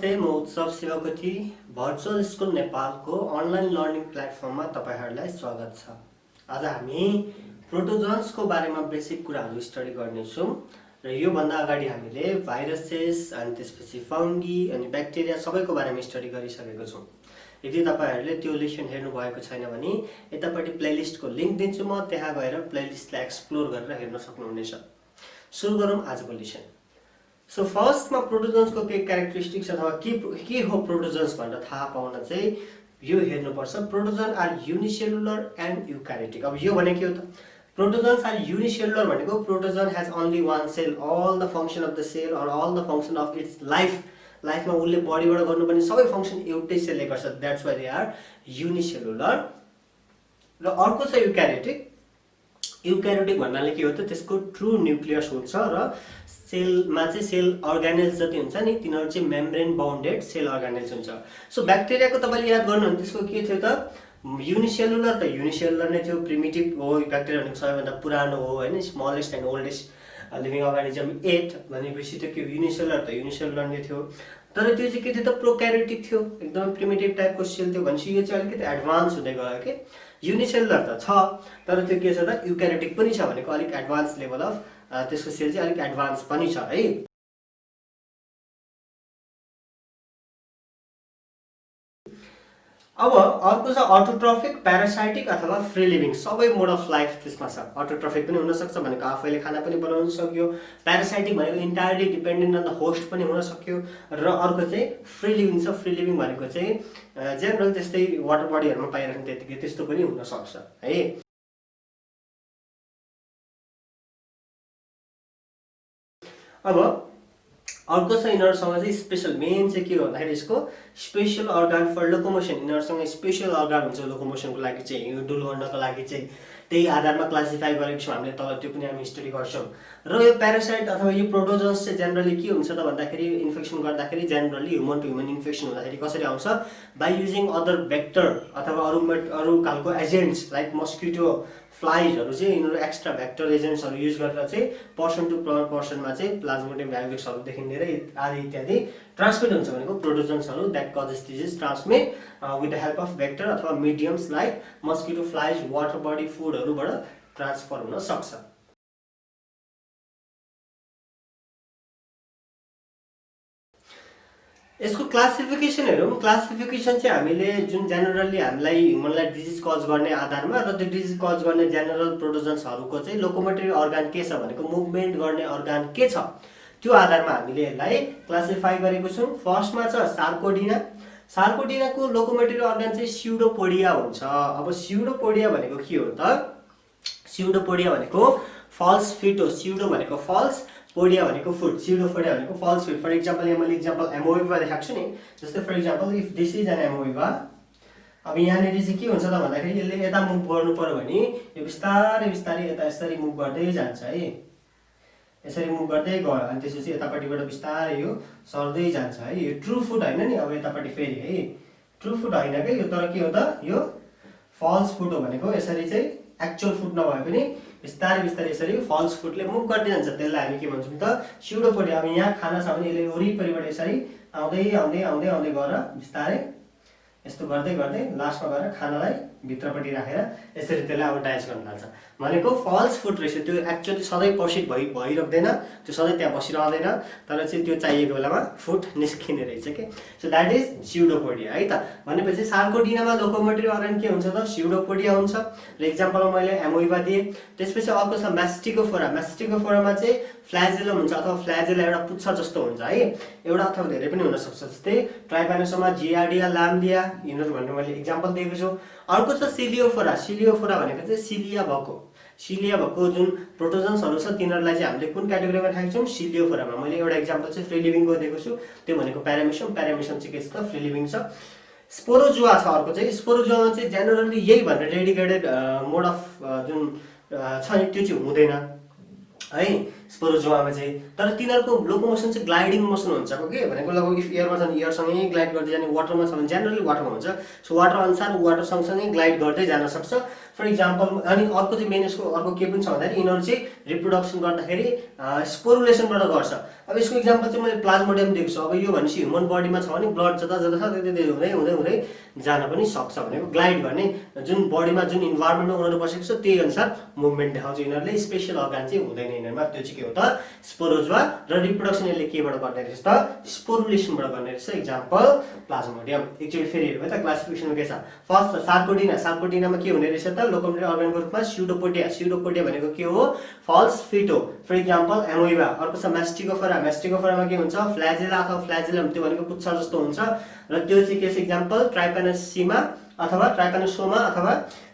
नमस्ते, म उत्सव शिवकोटी भर्चुअल स्कुल नेपालको अनलाइन लर्निङ प्लेटफर्ममा तपाईहरुलाई स्वागत छ। आज हामी प्रोटोजन्सको बारेमा बेसिक कुराहरू स्टडी गर्नेछौँ र यो भन्दा अगाडि हामीले भाइरसेस अनि त्यसपछि फंगी अनि ब्याक्टेरिया सबैको बारेमा स्टडी गरिसकेको छौँ। यदि तपाईहरुले त्यो लेसन हेर्नु भएको छैन भने यतापट्टि प्लेलिस्टको लिंक दिन्छु म, त्यहाँ गएर प्लेलिस्टलाई एक्सप्लोर गरेर हेर्न सक्नुहुनेछ। सुरु गरौँ आजको लेसन। सो फर्स्टमा प्रोटोजन्सको के क्यारेक्टरिस्टिक्स अथवा के हो प्रोटोजन्स भनेर थाहा पाउन चाहिँ यो हेर्नुपर्छ। प्रोटोजन आर युनिसेलुलर एन्ड युक्यारियोटिक। अब यो भने के हो त? प्रोटोजन्स आर युनिसेलुलर भनेको protozoan has only one cell, all the function of the cell or all the function of its लाइफमा उसले बडीबाट गर्नुपर्ने सबै फंक्सन एउटै सेलले गर्छ। That's why they are unicellular. र अर्को छ युक्यारियोटिक। युक्यारियोटिक भन्नाले के हो त? त्यसको ट्रु न्यूक्लियस हुन्छ र सेलमा चाहिँ सेल अर्गानेल्स जति हुन्छ नि तिनीहरू चाहिँ मेम्ब्रेन बाउन्डेड सेल अर्गानेल्स हुन्छ। सो ब्याक्टेरियाको तपाईले याद गर्नु भने त्यसको के थियो त? युनिसेलुलर त युनिसेलुलर नै थियो, प्रिमिटिभ हो। ब्याक्टेरिया भनेको सबैभन्दा पुरानो हो हैन, smallest and oldest living organism 8 भनेपछि त के युनिसेलुलर त युनिसेलुलर नै थियो। तर त्यो चाहिँ के थियो त? प्रोक्यारियोटिक थियो, एकदम प्रिमिटिभ टाइपको सेल थियो। भनेपछि यो चाहिँ अलिकति एडभान्स हुँदै गयो के। युनिसेलुलर त छ तर त्यो के छ त? युक्यारियोटिक पनि छ भनेको अलिक एडभान्स लेभल अफ त्यसको सेल चाहिँ अलिक एडभान्स पनि छ है। अब अर्को छ अटोट्रोफिक, प्यारासाइटिक अथवा फ्री लिभिङ। सबै मोड अफ लाइफ त्यसमा छ। अटोट्रोफिक पनि हुन सक्छ भनेको आफैले खाना पनि बनाउन सक्यो। प्यारासाइटिक भनेको entirely dependent on the host पनि हुन सक्यो। र अर्को चाहिँ फ्री लिभिङ छ। फ्री लिभिङ भनेको चाहिँ जेनरल त्यस्तै वाटर बडीहरुमा पाइराख्ने त्यतिकै त्यस्तो पनि हुन सक्छ है। अब अर्को छ यिनीहरुसँग चाहिँ स्पेशल मेन चाहिँ के हो भन्दाखेरि यसको स्पेशल अर्गान फर लोकोमोसन। यिनीहरुसँग स्पेशल अर्गान हुन्छ लोकोमोसनको लागि चाहिँ, हिँडडुल गर्नको लागि चाहिँ। त्यही आधारमा क्लासिफाई गरेको छौँ हामीले तल, त्यो पनि हामी स्टडी गर्छौँ। र यो प्यारासाइट अथवा यो प्रोटोजन्स चाहिँ जेनरली के हुन्छ त भन्दाखेरि इन्फेक्सन गर्दाखेरि generally human to human infection हुँदाखेरि कसरी आउँछ? बाइ युजिङ अदर भेक्टर अथवा अरू खालको एजेन्ट्स लाइक मस्किटो, फ्लाइजहरू चाहिँ यिनीहरू एक्स्ट्रा भेक्टर एजेन्ट्सहरू युज गरेर चाहिँ पर्सन टु पर्सनमा चाहिँ प्लाज्मोडियम भ्याक्युलेट्सहरूदेखि लिएर आदि इत्यादि ट्रान्समिट हुन्छ भनेको प्रोटोजन्सहरू that causes disease transmit with the help of vector अथवा mediums like mosquito, flies, water body फुडहरूबाट ट्रान्सफर हुन सक्छ। यसको क्लासिफिकेसन हेरौँ। क्लासिफिकेसन चाहिँ हामीले जुन जेनरली हामीलाई ह्युमनलाई डिजिज कज गर्ने आधारमा र त्यो डिजिज कज गर्ने जेनरल प्रोटोजन्सहरूको चाहिँ लोकोमोटरी अर्गान के छ भनेको मुभमेन्ट गर्ने अर्गान के छ त्यो आधारमा हामीले यसलाई क्लासिफाई गरेको छौँ। फर्स्टमा छ सार्कोडिना। सार्कोडिनाको लोकोमोटरी अर्गान चाहिँ स्युडोपोडिया हुन्छ। अब स्युडोपोडिया भनेको के हो त? स्युडोपोडिया भनेको फल्स फिट हो। स्युडो भनेको फल्स, पोडिया भनेको फुट। स्युडोपोडिया भनेको फल्स फिट। फर इक्जाम्पल यहाँ मैले इक्जाम्पल एमोइबा देखाएको छु नि। जस्तै for example if this is an amoeba. अब यहाँनिर चाहिँ के हुन्छ त भन्दाखेरि यसले यता मुभ गर्नु पर्यो भने यो बिस्तारै बिस्तारै यता यसरी मुभ गर्दै जान्छ है। यसरी मुभ गर्दै गयो अनि त्यसपछि यतापट्टिबाट बिस्तारै यो सर्दै जान्छ है। यो ट्रु फुट होइन नि। अब यतापट्टि फेरि है ट्रु फुट होइन के यो, तर के हो त? यो फल्स फुट हो। भनेको यसरी चाहिँ एक्चुअल फुट नभए पनि बिस्तारै बिस्तारै यसरी फल्स फुटले मुभ गर्दै जान्छ। त्यसलाई हामी के भन्छौँ त? स्युडोपोडिया। अब यहाँ खाना छ भने यसले वरिपरिबाट यसरी आउँदै आउँदै आउँदै आउँदै गएर बिस्तारै यस्तो गर्दै गर्दै लास्टमा गएर खानालाई भित्रपट्टि राखेर यसरी त्यसलाई अब डाइजेस्ट गर्न थाल्छ। भनेको फल्स फुट रहेछ। त्यो एक्चुअली सधैँ प्रसिड भइरहँदैन, त्यो सधैँ त्यहाँ बसिरहँदैन, तर चाहिँ त्यो चाहिएको बेलामा फुट निस्किने रहेछ के। सो द्याट इज स्युडोपोडिया है त। भनेपछि सार्कोडिनामा लोकोमोटरी अर्गान के हुन्छ त? स्युडोपोडिया हुन्छ। र इक्जाम्पलमा मैले एमोइबा दिएँ। त्यसपछि अर्को छ म्यास्टिकोफोरा। म्यास्टिकोफोरामा चाहिँ फ्ल्याजेलम हुन्छ अथवा फ्ल्याजेला एउटा पुच्छर जस्तो हुन्छ है। एउटा अथवा धेरै पनि हुन सक्छ। जस्तै ट्राइपानोसोमा, जियार्डिया, लाम्बिया यिनीहरू भन्ने मैले इक्जाम्पल दिएको छु। अर्को छ सिलियोफोरा। सिलियोफोरा भनेको चाहिँ सिलिया भएको जुन प्रोटोजन्सहरू छ तिनीहरूलाई चाहिँ हामीले कुन क्याटेगोरीमा राखेको छौँ? सिलियोफोरामा। मैले एउटा इक्जाम्पल चाहिँ फ्री लिभिङको दिएको छु, त्यो भनेको प्यारामिसम। प्यारामिसम चाहिँ के छ त? फ्री लिभिङ छ। स्पोरोजुआ छ अर्को चाहिँ। स्पोरोजुआमा चाहिँ जेनरली यही भनेर डेडिकेटेड मोड अफ जुन छ नि त्यो चाहिँ हुँदैन है। स्पोरोजोआमा चाहिँ। तर तिनीहरूको लोकोमोसन चाहिँ ग्लाइडिङ मोसन हुन्छ के भनेको लगभग इफ एयरमा छ भने एयरसँगै ग्लाइड गर्दै जाने, वाटरमा छ भने जेनरली वाटरमा हुन्छ, सो वाटर अनुसार वाटर सँगसँगै ग्लाइड गर्दै जान सक्छ। फर इक्जाम्पल अनि अर्को चाहिँ मेन यसको अर्को के पनि छ भन्दाखेरि यिनीहरू चाहिँ रिप्रोडक्सन गर्दाखेरि स्पोरुलेसनबाट गर्छ। अब यसको इक्जाम्पल चाहिँ मैले प्लाज्मोडियम दिएको छु। अब यो भनेपछि ह्युमन बडीमा छ भने ब्लड जता जता छ त्यति हुँदै हुँदै हुँदै जान पनि सक्छ भनेको। ग्लाइड गर्ने जुन बडीमा जुन इन्भाइरोमेन्टमा उनीहरू बसेको छ त्यही अनुसार मुभमेन्ट देखाउँछ यिनीहरूले। स्पेसल अर्गान चाहिँ हुँदैन यिनीहरूमा, त्यो चाहिँ के हो त स्पोरोजोआ। र रिप्रोडक्सन यसले केबाट गर्ने रहेछ त स्पोरुलेसनबाट गर्ने रहेछ। Example Plasmodium. एकचोटि फेरि हेरौँ है त क्लासिफिकेसनमा के छ। फर्स्ट सार्कोडिना, सार्कोडिनामा के हुने रहेछ त लोकोमोटरी अर्गानको रूपमा स्युडोपोडिया, स्युडोपोडिया भनेको के हो फल्स फिटो। For example amoeba. अर्को छ म्यास्टिकोफोरा, म्यास्टिकोफोरामा के हुन्छ फ्ल्याजेला अथवा फ्ल्याजेलम, त्यो भनेको पुच्छर जस्तो हुन्छ र त्यो चाहिँ के छ इक्जाम्पल ट्राइपेनोसोमा अथवा ट्राइपेनोसोमा अथवा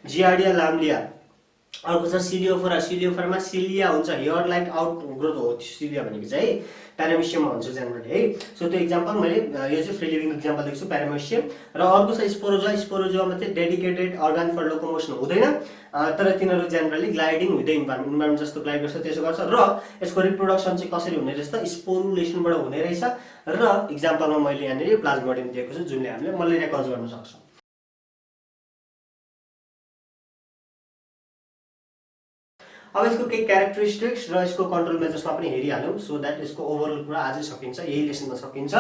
जियार्डिया लाम्लिया। अर्को छ सिलियोफोरा, सिलियोफोरामा सिलिया हुन्छ, हेयर लाइक आउट ग्रोथ हो सिलिया भनेको चाहिँ प्यारामिसियममा हुन्छ जेनरली है। सो त्यो इक्जाम्पल मैले यो चाहिँ फ्री लिभिङ इक्जाम्पल दिएको छु प्यारामिसियम। र अर्को छ स्पोरोजोआ, स्पोरोजोआमा चाहिँ डेडिकेटेड अर्गान फर लोकोमोसन हुँदैन, तर तिनीहरू जेनरली ग्लाइडिङ विथ इन्भाइरोमेन्ट जस्तो ग्लाइड गर्छ त्यसो गर्छ। र यसको रिप्रोडक्सन चाहिँ कसरी हुने रहेछ त स्पोरुलेसनबाट हुने रहेछ। र इक्जाम्पलमा मैले यहाँनिर प्लाज्मोडियम दिएको छु जुनले हामीले मलेरिया कज गर्न सक्छ। अब यसको केही क्यारेक्टरिस्टिक्स र यसको कन्ट्रोल मेजर्समा पनि हेरिहाल्यौँ सो द्याट यसको ओभरअल कुरा आजै सकिन्छ, यही लेसनमा सकिन्छ।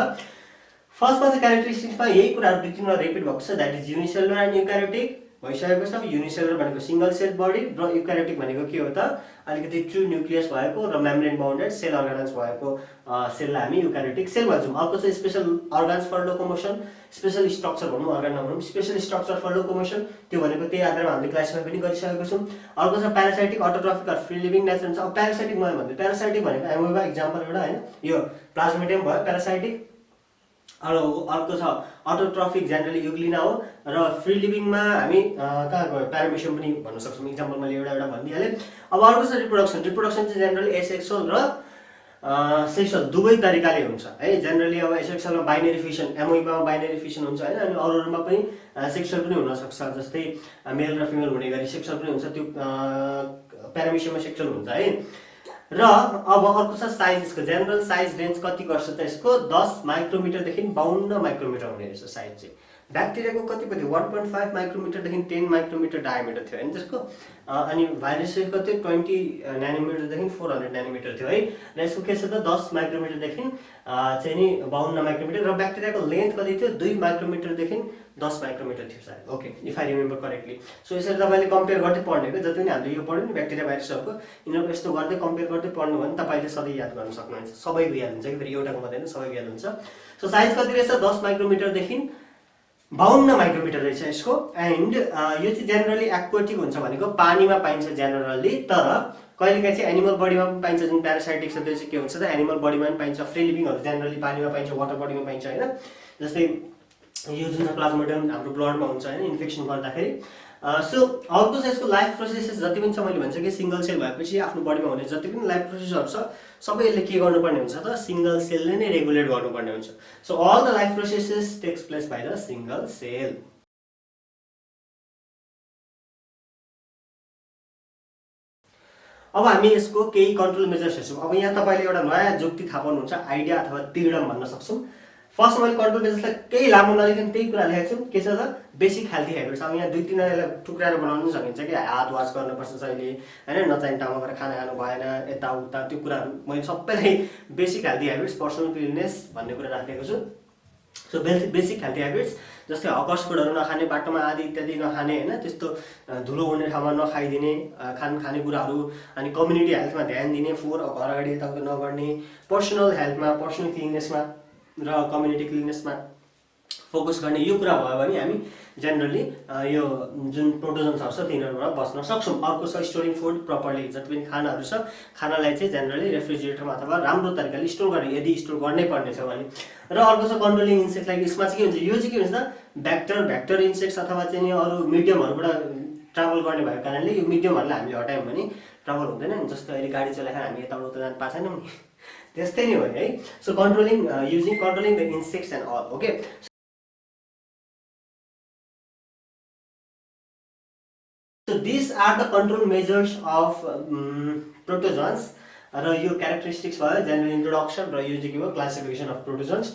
फर्स्टमा चाहिँ क्यारेक्टरिस्टिक्समा यही कुराहरू दुई तिनवटा रिपिट भएको छ, that is unicellular and eukaryotic भइसकेको छ। युनिसेलुलर भनेको सिङ्गल सेल बडी र युक्यारियोटिक भनेको के हो त अलिकति ट्रु न्युक्लियस भएको र मेम्ब्रेन बाउन्डेड सेल अर्गान्स भएको सेललाई हामी युक्यारियोटिक सेल भन्छौँ। अर्को चाहिँ special organs for locomotion, special structure भनौँ अर्गान नभनौँ, स्पेसल स्ट्रक्चर फर लोकोमोसन, त्यो भनेको त्यही आधारमा हामीले क्लासिफाई पनि गरिसकेको छौँ। अर्को छ parasitic autotrophic or free living nature हुन्छ। अब प्यारासाइटिक मैले भन्दै प्यारासाइटिक भनेको एमोइबा इक्जाम्पल एउटा होइन, यो प्लाज्मोडियम भयो प्यारासाइटिक। अर्को छ अटोट्रफिक जेनरली युग्लिना हो। र फ्री लिभिङमा हामी कहाँ गयो प्यारामिसियम पनि भन्न सक्छौँ, इक्जाम्पल मैले एउटा एउटा भनिदिइहालेँ। अब अर्को छ रिप्रोडक्सन, रिप्रोडक्सन चाहिँ जेनरली एसेक्सुअल र सेक्सुअल दुवै तरिकाले हुन्छ है। जेनरली अब एसेक्सुअलमा बाइनरी फिसन, एमोइबामा बाइनरी फिसन हुन्छ होइन, अनि अरूमा पनि सेक्सुअल पनि हुनसक्छ, जस्तै मेल र फिमेल हुने गरी सेक्सुअल पनि हुन्छ, त्यो प्यारामिसियममा सेक्सुअल हुन्छ है। र अब अर्को छ साइज, यसको जेनरल साइज रेन्ज कति गर्छ त यसको 10 माइक्रोमिटरदेखि 52 माइक्रोमिटर हुने रहेछ साइज चाहिँ। ब्याक्टेरियाको कति कति 1.5 माइक्रोमिटरदेखि 10 माइक्रोमिटर डायमिटर थियो होइन त्यसको। अनि भाइरसको चाहिँ 20 नेनोमिटरदेखि 400 नेनोमिटर थियो है। र यसको के छ त 10 माइक्रोमिटरदेखि चाहिँ नि 52 माइक्रोमिटर। र ब्याक्टेरियाको लेन्थ कति थियो 2 माइक्रोमिटरदेखि 10 माइक्रोमिटर थियो सायद, okay if I remember correctly. So यसरी तपाईँले कम्पेयर गर्दै पढ्ने हो, जति पनि हामीले यो पढ्यौँ नि ब्याक्टेरिया भाइरसहरूको यिनीहरूको यस्तो गर्दै कम्पेयर गर्दै पढ्नु भने तपाईँले सधैँ याद गर्न सक्नुहुन्छ, सबैको याद हुन्छ कि फेरि एउटाको मात्रै होइन सबैको याद हुन्छ। सो साइज कति रहेछ 10 माइक्रोमिटरदेखि 52 माइक्रोमिटर रहेछ यसको। एन्ड यो चाहिँ जेनरली एक्वाटिक हुन्छ भनेको पानीमा पाइन्छ जेनरली, तर कहिलेकाहीँ चाहिँ एनिमल बडीमा पनि पाइन्छ। जुन प्यारासाइटिक छ त्यो चाहिँ के हुन्छ त एनिमल बडीमा पनि पाइन्छ, फ्री लिभिङहरू जेनरली पानीमा पाइन्छ, वाटर बडीमा पाइन्छ होइन। जस्तै यो जुन प्लाज्मोडियम हाम्रो ब्लडमा हुन्छ होइन इन्फेक्सन गर्दाखेरि। सो अर्को चाहिँ यसको लाइफ प्रोसेसेस जति पनि छ मैले भन्छ कि सिङ्गल सेल भएपछि आफ्नो बडीमा हुने जति पनि लाइफ प्रोसेसहरू छ सबै यसले के गर्नुपर्ने हुन्छ त सिङ्गल सेलले नै रेगुलेट गर्नुपर्ने हुन्छ। So all the life processes takes place by the single cell. अब हामी यसको केही कन्ट्रोल मेजर्स हेर्छौँ। अब यहाँ तपाईँले एउटा नयाँ जुक्ति थाहा पाउनुहुन्छ, आइडिया अथवा तिर्डम भन्न सक्छौँ। फर्स्ट मैले कन्ट्रोल मेजर्सलाई केही लामो नलिकन त्यही कुरा लेखेको छु, के छ त बेसिक हेल्थी हेबिट्स। अब यहाँ दुई तिनवटालाई टुक्राएर बनाउनु सकिन्छ कि हात वास गर्नुपर्छ जहिले होइन, नचाहिने ठाउँमा गएर खाना खानु भएन, यताउता त्यो कुराहरू मैले सबैलाई basic healthy habits personal cleanness भन्ने कुरा राखेको छु। सो बेसिक हेल्थी हेबिट्स जस्तै हकर्स फुडहरू नखाने, बाटोमा आदि इत्यादि नखाने होइन, त्यस्तो धुलो उड्ने ठाउँमा नखाइदिने खानेकुराहरू, अनि कम्युनिटी हेल्थमा ध्यान दिने, फोहोर घर अगाडि यताउता नगर्ने, पर्सनल हेल्थमा पर्सनल क्लिननेसमा र कम्युनिटी क्लिननेसमा फोकस गर्ने, यो कुरा भयो भने हामी जेनरली यो जुन प्रोटोजन्सहरू छ तिनीहरूबाट बस्न सक्छौँ। अर्को छ स्टोरिङ फुड प्रपरली, जति पनि खानाहरू छ खानालाई चाहिँ जेनरली रेफ्रिजरेटरमा अथवा राम्रो तरिकाले स्टोर गर्ने यदि स्टोर गर्नै पर्ने छ भने। र अर्को छ कन्ट्रोलिङ इन्सेक्ट, लाइक यसमा चाहिँ के हुन्छ, यो चाहिँ के हुन्छ त भ्याक्टर इन्सेक्ट्स अथवा चाहिँ अरू मिडियमहरूबाट ट्राभल गर्ने भएको कारणले यो मिडियमहरूलाई हामीले हटायौँ भने ट्राभल हुँदैन। जस्तो अहिले गाडी चलाएर हामी यताउता जानु पाएको छैनौँ नि, त्यस्तै नै हो है। So controlling the insects and all, okay. So these are the control measures of protozoans. र यो क्यारेक्टरिस्टिक्स भयो जेनरल इन्ट्रोडक्सन र यो चाहिँ के भयो क्लासिफिकेसन अफ प्रोटोजन्स।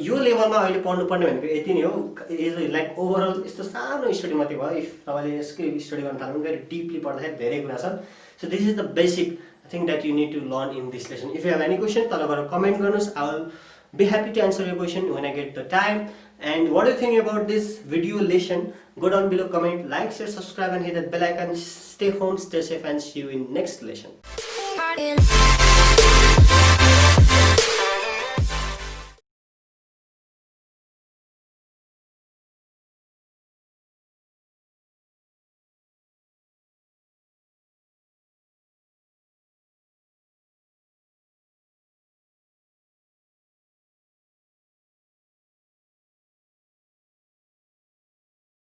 यो लेभलमा अहिले पढ्नुपर्ने भनेको यति नै हो। इज लाइक ओभरअल यस्तो सानो स्टडी मात्रै भयो। इफ तपाईँले यसकै स्टडी गर्न थाल्नु फेरि डिपली पढ्दाखेरि धेरै कुरा छ। So this is the basic thing that you need to learn in this lesson. If you have any question तल गएर कमेन्ट गर्नुहोस्। I will be happy to answer your question when I get the time. And what do you think about this video lesson? Go down below, comment, like, share, subscribe and hit that bell icon. Stay home, stay safe and see you in next lesson.